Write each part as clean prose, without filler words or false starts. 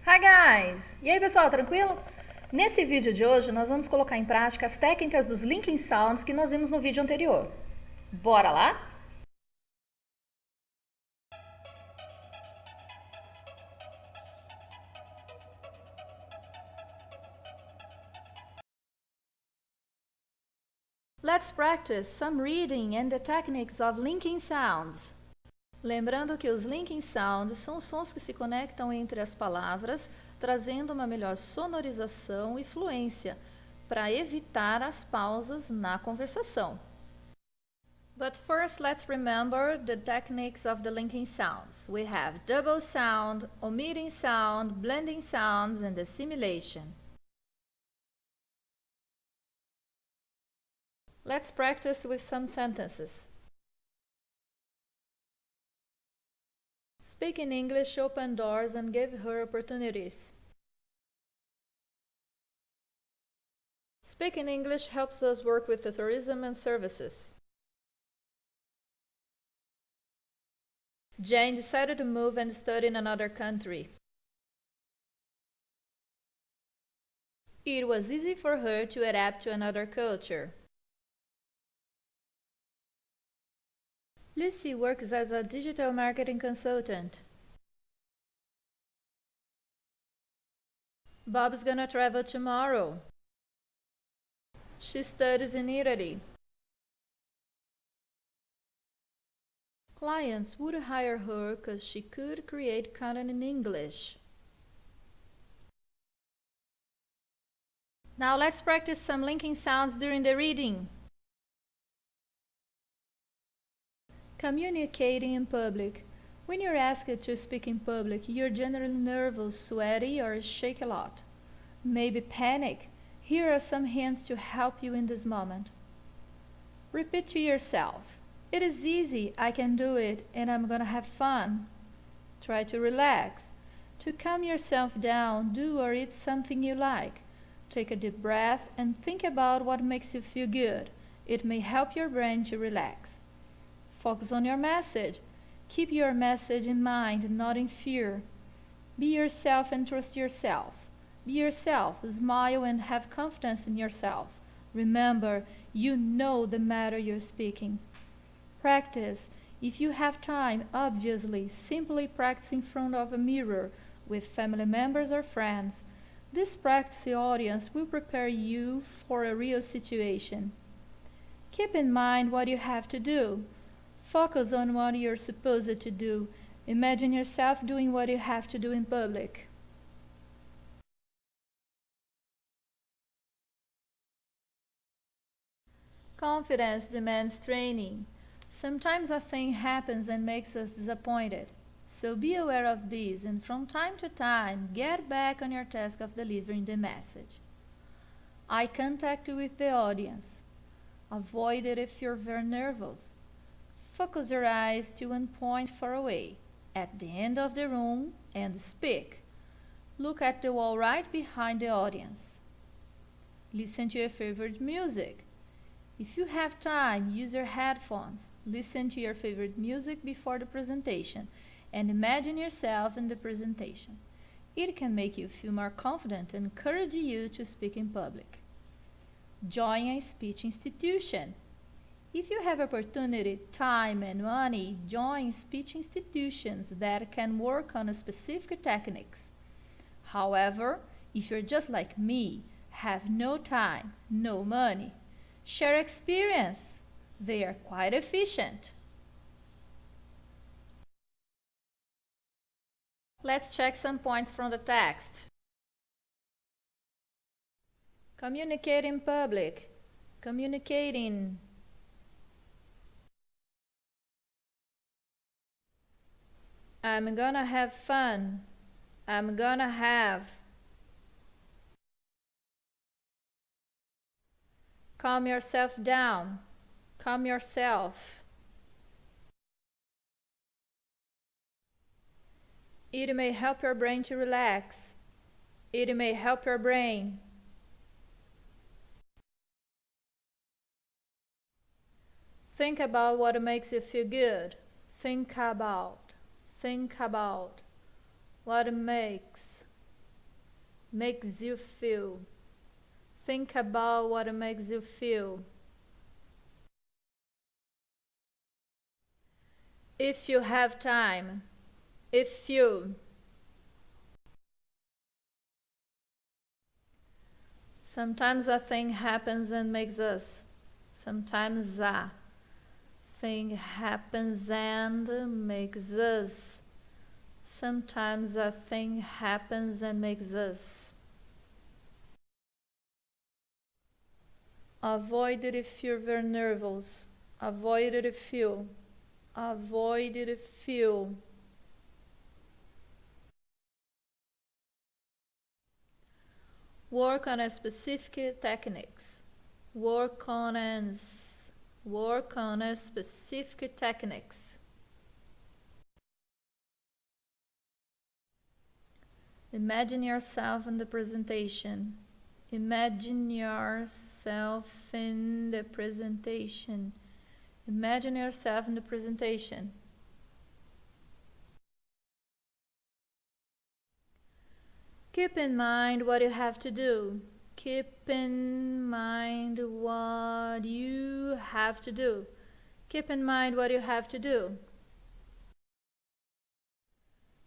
Hi guys! E aí pessoal, tranquilo? Nesse vídeo de hoje nós vamos colocar em prática as técnicas dos linking sounds que nós vimos no vídeo anterior. Bora lá? Let's practice some reading and the techniques of linking sounds. Lembrando que os linking sounds são sons que se conectam entre as palavras, trazendo uma melhor sonorização e fluência, para evitar as pausas na conversação. But first, let's remember the techniques of the linking sounds. We have double sound, omitting sound, blending sounds, and assimilation. Let's practice with some sentences. Speaking English opened doors and gave her opportunities. Speaking English helps us work with the tourism and services. Jane decided to move and study in another country. It was easy for her to adapt to another culture. Lucy works as a digital marketing consultant. Bob's gonna travel tomorrow. She studies in Italy. Clients would hire her because she could create content in English. Now let's practice some linking sounds during the reading. Communicating in public. When you're asked to speak in public, you're generally nervous, sweaty, or shake a lot. Maybe panic. Here are some hints to help you in this moment. Repeat to yourself. It is easy, I can do it, and I'm gonna have fun. Try to relax. To calm yourself down, do or eat something you like. Take a deep breath and think about what makes you feel good. It may help your brain to relax. Focus on your message. Keep your message in mind, not in fear. Be yourself and trust yourself. Be yourself, smile and have confidence in yourself. Remember, you know the matter you're speaking. Practice. If you have time, obviously, simply practice in front of a mirror with family members or friends. This practice audience will prepare you for a real situation. Keep in mind what you have to do. Focus on what you're supposed to do. Imagine yourself doing what you have to do in public. Confidence demands training. Sometimes a thing happens and makes us disappointed. So be aware of this and from time to time get back on your task of delivering the message. Eye contact with the audience. Avoid it if you're very nervous. Focus your eyes to one point far away, at the end of the room, and speak. Look at the wall right behind the audience. Listen to your favorite music. If you have time, use your headphones. Listen to your favorite music before the presentation, and imagine yourself in the presentation. It can make you feel more confident and encourage you to speak in public. Join a speech institution. If you have opportunity, time, and money, join speech institutions that can work on specific techniques. However, if you're just like me, have no time, no money, share experience. They are quite efficient. Let's check some points from the text. Communicate in public. Communicating. I'm gonna have fun. I'm gonna have. Calm yourself down. Calm yourself. It may help your brain to relax. It may help your brain. Think about what makes you feel good. Think about what makes makes you feel. Think about what makes you feel. If you have time. If you. Sometimes a thing happens and makes us. Sometimes a thing happens and makes us. Sometimes a thing happens and makes us. Avoid it if you're very nervous. Avoid it if you. Avoid it if you. Work on a specific techniques. Work on a specific techniques. Imagine yourself in the presentation. Imagine yourself in the presentation. Imagine yourself in the presentation. Keep in mind what you have to do. Keep in mind what you have to do. Keep in mind what you have to do.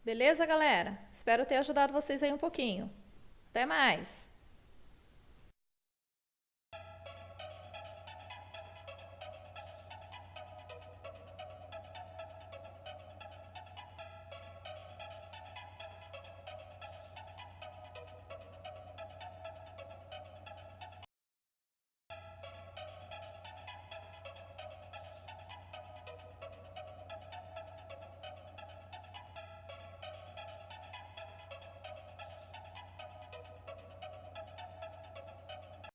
Beleza, galera? Espero ter ajudado vocês aí um pouquinho. Até mais!